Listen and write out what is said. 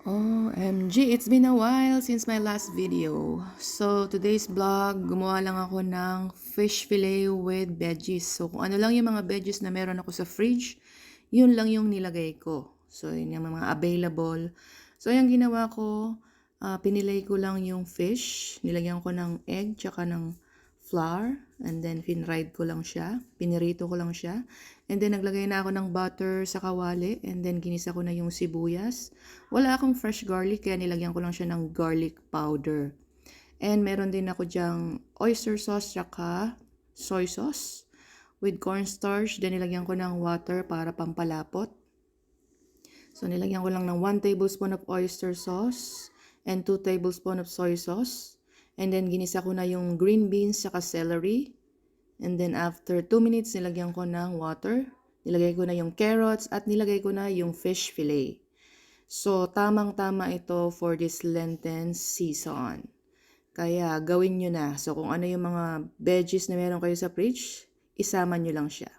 OMG, it's been a while since my last video. So, today's vlog, gumawa lang ako ng fish fillet with veggies. So, kung ano lang yung mga veggies na meron ako sa fridge, yun lang yung nilagay ko. So, yun yung mga available. So, yung ginawa ko, pinilay ko lang yung fish. Nilagyan ko ng egg, tsaka ng flour. And then, pinried ko lang siya. Pinirito ko lang siya. And then, naglagay na ako ng butter sa kawali. And then, ginisa ko na yung sibuyas. Wala akong fresh garlic, kaya nilagyan ko lang siya ng garlic powder. And meron din ako dyang oyster sauce tsaka soy sauce with cornstarch. Then, nilagyan ko ng water para pampalapot. So, nilagyan ko lang ng 1 tablespoon of oyster sauce and 2 tablespoon of soy sauce. And then, ginisa ko na yung green beans tsaka celery. And then, after 2 minutes, nilagyan ko ng water. Nilagay ko na yung carrots at nilagay ko na yung fish fillet. So, tamang-tama ito for this Lenten season. Kaya, gawin nyo na. So, kung ano yung mga veggies na meron kayo sa fridge, isama nyo lang siya.